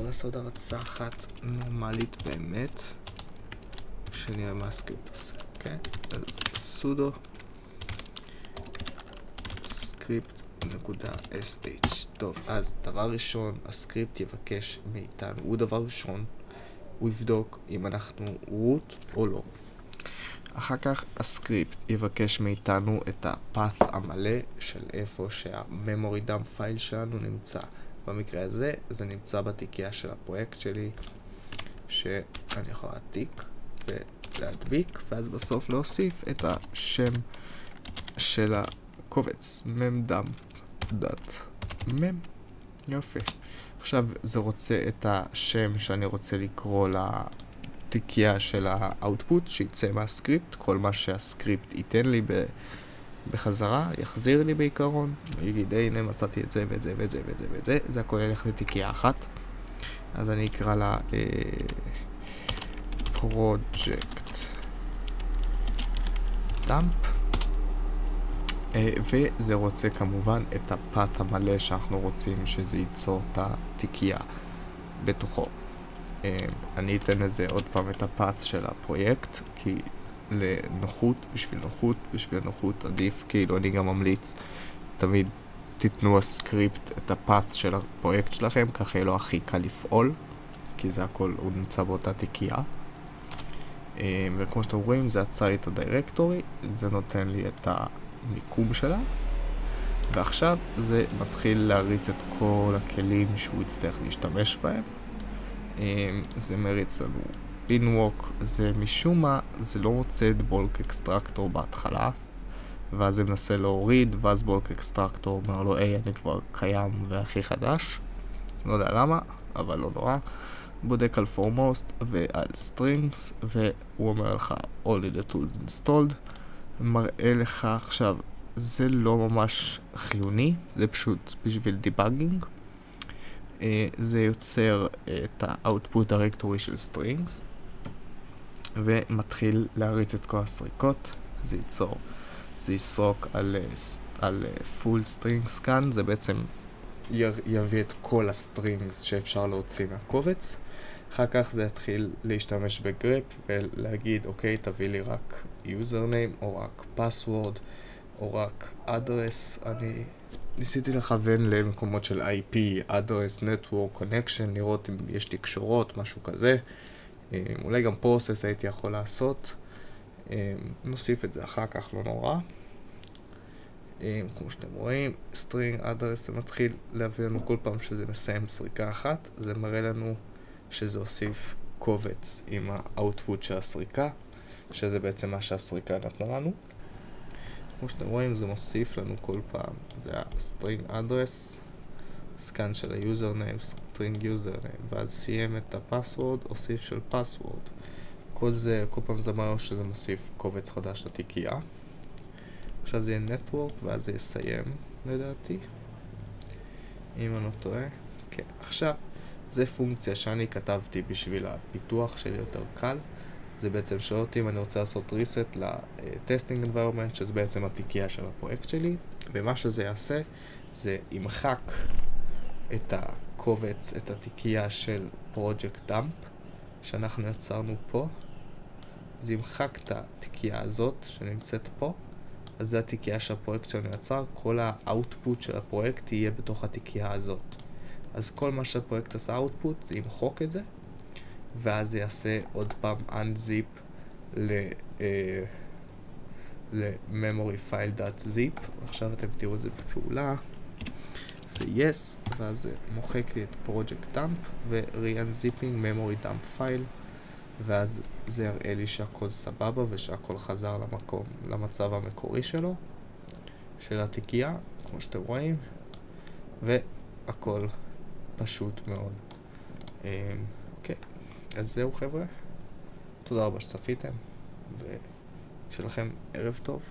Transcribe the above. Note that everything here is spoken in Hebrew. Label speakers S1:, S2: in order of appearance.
S1: בואו נעשה עוד הרצה אחת נורמלית באמת, שנראה מה הסקריפט עושה, אוקיי? אז sudo script.sh. טוב, אז דבר ראשון, הסקריפט יבקש מאיתנו, הוא דבר ראשון, הוא יבדוק אם אנחנו root או לא. אחר כך הסקריפט יבקש מאיתנו את ה-path המלא של איפה שה-memory dump פייל שלנו נמצא. במקרה הזה, זה נמצא בתיקייה של הפרויקט שלי, שאני יכול להעתיק ולהדביק, ואז בסוף להוסיף את השם של הקובץ, memdump.mem. יופי. עכשיו זה רוצה את השם שאני רוצה לקרוא לתיקייה של האוטפוט, שיצא מהסקריפט, כל מה שהסקריפט ייתן לי בחזרה, יחזיר לי בעיקרון, יגיד, הנה מצאתי את זה ואת זה ואת זה ואת זה ואת זה, זה הכל ילך לתיקייה אחת. אז אני אקרא לה project dump, וזה רוצה כמובן את הפאט המלא שאנחנו רוצים שזה ייצור את התיקייה בתוכו. אני אתן לזה עוד פעם את הפאט של הפרויקט, כי לנוחות, בשביל נוחות עדיף, כאילו אני גם ממליץ תמיד תיתנו הסקריפט את הפאט של הפרויקט שלכם, ככה יהיה לו הכי קל לפעול, כי זה הכל, הוא נמצא באותה תיקייה. וכמו שאתם רואים, זה עצר לי את הדירקטורי, זה נותן לי את המיקום שלה, ועכשיו זה מתחיל להריץ את כל הכלים שהוא יצטרך להשתמש בהם. זה מריץ לנו pinwalk, זה משום מה, זה לא רוצה את בולק אקסטרקטור בהתחלה, ואז זה מנסה להוריד, ואז בולק אקסטרקטור אומר לו, היי, אני כבר קיים והכי חדש. לא יודע למה, אבל לא נורא. בודק על foremost ועל strings, והוא אומר לך, all the tools installed, מראה לך עכשיו, זה לא ממש חיוני, זה פשוט בשביל דיבאגינג. זה יוצר את ה-output directory של strings, ומתחיל להריץ את כל הסריקות. זה יסרוק על full strings כאן, זה בעצם יביא את כל הסטרינגס שאפשר להוציא מהקובץ. אחר כך זה יתחיל להשתמש בגרפ ולהגיד, אוקיי, תביא לי רק username או רק password או רק address. אני ניסיתי לכוון למקומות של IP, address, network, connection, לראות אם יש תקשורות, משהו כזה. אולי גם process הייתי יכול לעשות. נוסיף את זה אחר כך, לא נורא. כמו שאתם רואים, string address זה מתחיל להביא לנו כל פעם שזה מסיים סריקה אחת, זה מראה לנו שזה הוסיף קובץ עם האוטפוט של הסריקה, שזה בעצם מה שהסריקה נתנה לנו. כמו שאתם רואים, זה מוסיף לנו כל פעם, זה ה-string address, סקן של ה-username, string username, ואז סיים את ה-password, הוסיף של password. כל פעם זה מראה שזה מוסיף קובץ חדש לתיקייה. עכשיו זה יהיה network, ואז זה יסיים, לדעתי. אם אני לא טועה. כן, עכשיו, זה פונקציה שאני כתבתי בשביל הפיתוח שלי יותר קל. זה בעצם שואל אותי אם אני רוצה לעשות reset ל-testing environment, שזה בעצם התיקייה של הפרויקט שלי. ומה שזה יעשה, זה ימחק את הקובץ, את התיקייה של project dump, שאנחנו יצרנו פה. זה ימחק את התיקייה הזאת שנמצאת פה. אז זה התיקייה של הפרויקט שלנו יצר, כל האוטפוט של הפרויקט יהיה בתוך התיקייה הזאת. אז כל מה שהפרויקט עשה אוטפוט, זה ימחוק את זה, ואז זה יעשה עוד פעם unzip ל-memory file.zip. עכשיו אתם תראו את זה בפעולה. זה yes, ואז זה מוחק לי את project dump ו-re-unzipping memory dump file, ואז זה יראה לי שהכל סבבה ושהכל חזר למצב המקורי שלו, של התיקייה, כמו שאתם רואים, והכל פשוט מאוד. אוקיי, אז זהו חבר'ה, תודה רבה שצפיתם, ושיהיה לכם ערב טוב.